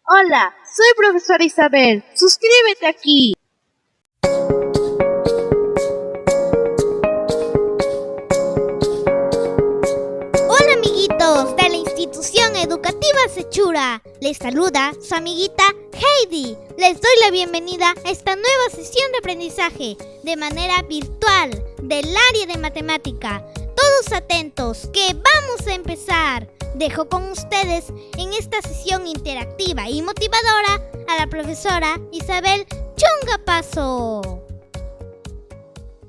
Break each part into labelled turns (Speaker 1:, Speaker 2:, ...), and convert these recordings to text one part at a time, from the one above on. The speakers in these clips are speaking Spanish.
Speaker 1: Hola, soy profesora Isabel. Suscríbete aquí.
Speaker 2: Hola amiguitos de la institución educativa Sechura. Les saluda su amiguita Heidi. Les doy la bienvenida a esta nueva sesión de aprendizaje de manera virtual del área de matemática. Todos atentos, que vamos a empezar. Dejo con ustedes en esta sesión interactiva y motivadora a la profesora Isabel Chongapazo.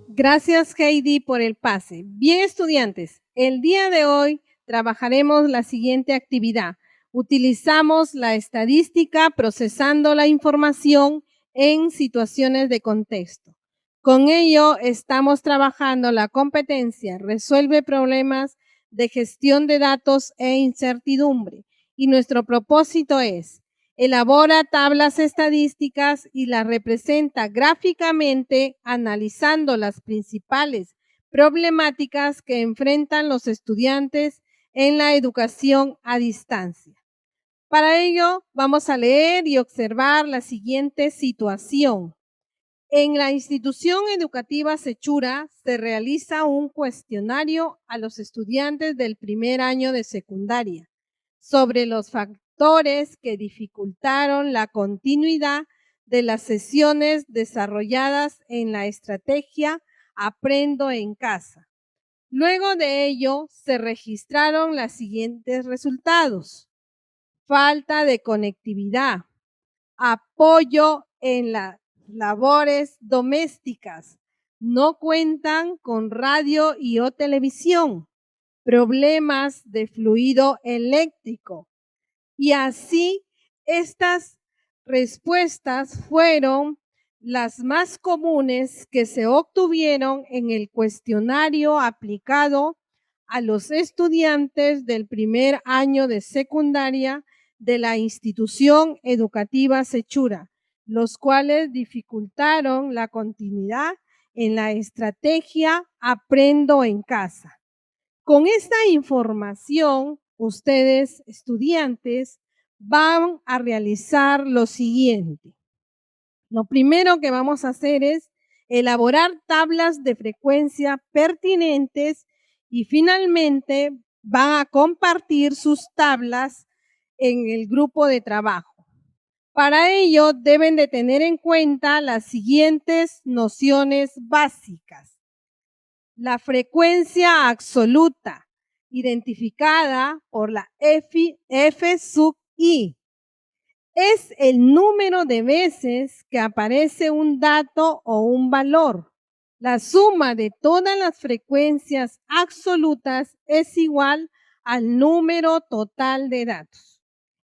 Speaker 3: Gracias, Heidi, por el pase. Bien, estudiantes, el día de hoy trabajaremos la siguiente actividad. Utilizamos la estadística procesando la información en situaciones de contexto. Con ello, estamos trabajando la competencia resuelve problemas de gestión de datos e incertidumbre. Y nuestro propósito es elabora tablas estadísticas y las representa gráficamente analizando las principales problemáticas que enfrentan los estudiantes en la educación a distancia. Para ello, vamos a leer y observar la siguiente situación. En la institución educativa Sechura se realiza un cuestionario a los estudiantes del primer año de secundaria sobre los factores que dificultaron la continuidad de las sesiones desarrolladas en la estrategia Aprendo en Casa. Luego de ello, se registraron los siguientes resultados: falta de conectividad, apoyo en las labores domésticas, no cuentan con radio y o televisión, problemas de fluido eléctrico. Y así, estas respuestas fueron las más comunes que se obtuvieron en el cuestionario aplicado a los estudiantes del primer año de secundaria de la institución educativa Sechura, los cuales dificultaron la continuidad en la estrategia Aprendo en Casa. Con esta información, ustedes, estudiantes, van a realizar lo siguiente. Lo primero que vamos a hacer es elaborar tablas de frecuencia pertinentes y finalmente van a compartir sus tablas en el grupo de trabajo. Para ello, deben de tener en cuenta las siguientes nociones básicas. La frecuencia absoluta, identificada por la F sub I, es el número de veces que aparece un dato o un valor. La suma de todas las frecuencias absolutas es igual al número total de datos.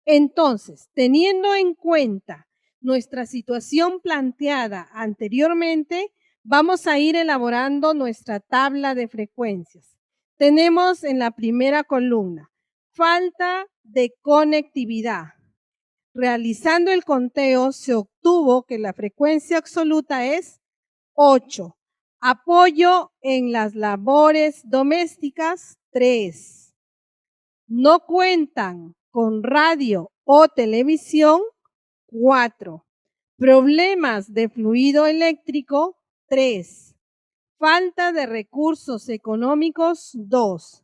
Speaker 3: Entonces, teniendo en cuenta nuestra situación planteada anteriormente, vamos a ir elaborando nuestra tabla de frecuencias. Tenemos en la primera columna, falta de conectividad. Realizando el conteo, se obtuvo que la frecuencia absoluta es 8. Apoyo en las labores domésticas, 3. No cuentan con radio o televisión, 4. Problemas de fluido eléctrico, 3. Falta de recursos económicos, 2.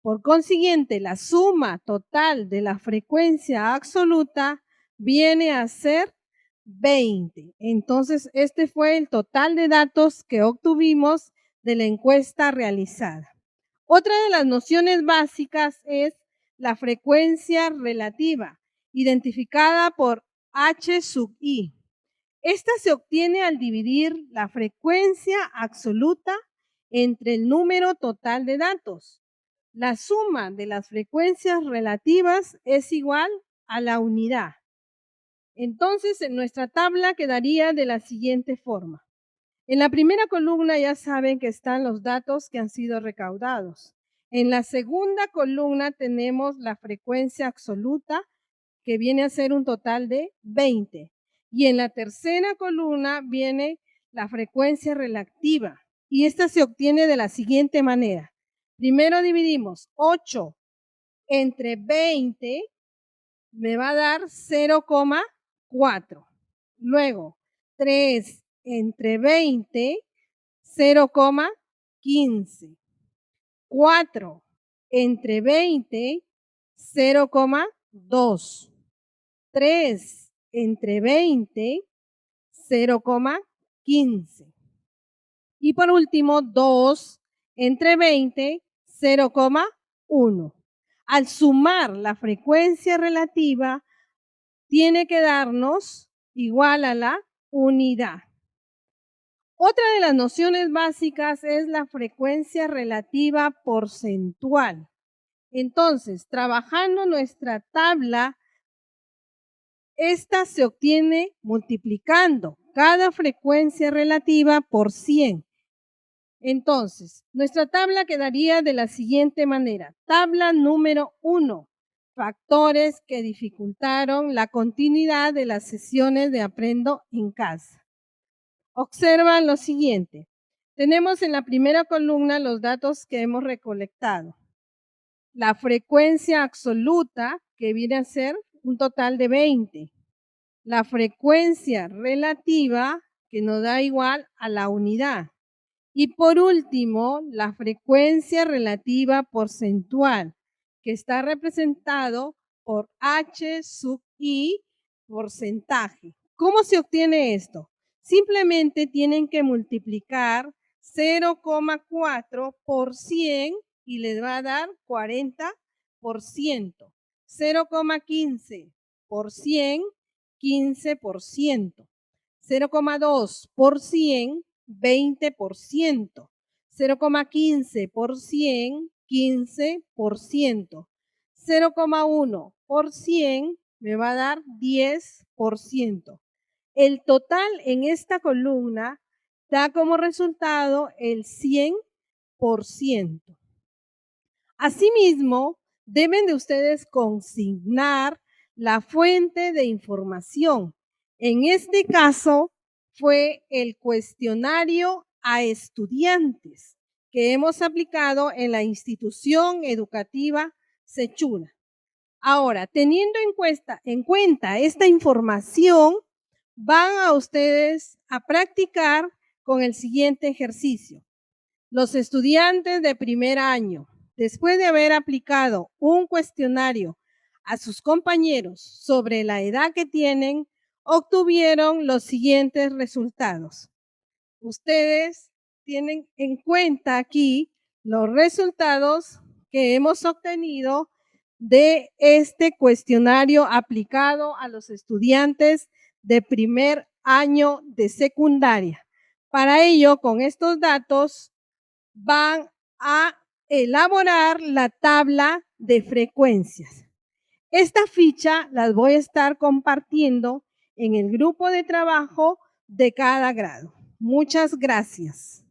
Speaker 3: Por consiguiente, la suma total de la frecuencia absoluta viene a ser 20. Entonces, este fue el total de datos que obtuvimos de la encuesta realizada. Otra de las nociones básicas es la frecuencia relativa, identificada por H sub I. Esta se obtiene al dividir la frecuencia absoluta entre el número total de datos. La suma de las frecuencias relativas es igual a la unidad. Entonces, en nuestra tabla quedaría de la siguiente forma. En la primera columna ya saben que están los datos que han sido recaudados. En la segunda columna tenemos la frecuencia absoluta, que viene a ser un total de 20. Y en la tercera columna viene la frecuencia relativa. Y esta se obtiene de la siguiente manera. Primero dividimos 8 entre 20 me va a dar 0,4. Luego, 3 entre 20, 0,15. 4 entre 20, 0,2. 3 entre 20, 0,15. Y por último, 2 entre 20, 0,1. Al sumar la frecuencia relativa, tiene que darnos igual a la unidad. Otra de las nociones básicas es la frecuencia relativa porcentual. Entonces, trabajando nuestra tabla, esta se obtiene multiplicando cada frecuencia relativa por 100. Entonces, nuestra tabla quedaría de la siguiente manera. Tabla número 1. Factores que dificultaron la continuidad de las sesiones de Aprendo en Casa. Observan lo siguiente. Tenemos en la primera columna los datos que hemos recolectado. La frecuencia absoluta, que viene a ser un total de 20. La frecuencia relativa, que nos da igual a la unidad. Y por último, la frecuencia relativa porcentual, que está representado por H sub I porcentaje. ¿Cómo se obtiene esto? Simplemente tienen que multiplicar 0,4 por 100 y les va a dar 40%. 0,15 por 100, 15%. 0,2 por 100, 20%. 0,15 por 100, 15%. 0,1 por 100 me va a dar 10%. El total en esta columna da como resultado el 100%. Asimismo, deben de ustedes consignar la fuente de información. En este caso, fue el cuestionario a estudiantes que hemos aplicado en la institución educativa Sechura. Ahora, teniendo en cuenta esta información, van a ustedes a practicar con el siguiente ejercicio. Los estudiantes de primer año, después de haber aplicado un cuestionario a sus compañeros sobre la edad que tienen, obtuvieron los siguientes resultados. Ustedes tienen en cuenta aquí los resultados que hemos obtenido de este cuestionario aplicado a los estudiantes de primer año de secundaria. Para ello, con estos datos, van a elaborar la tabla de frecuencias. Esta ficha las voy a estar compartiendo en el grupo de trabajo de cada grado. Muchas gracias.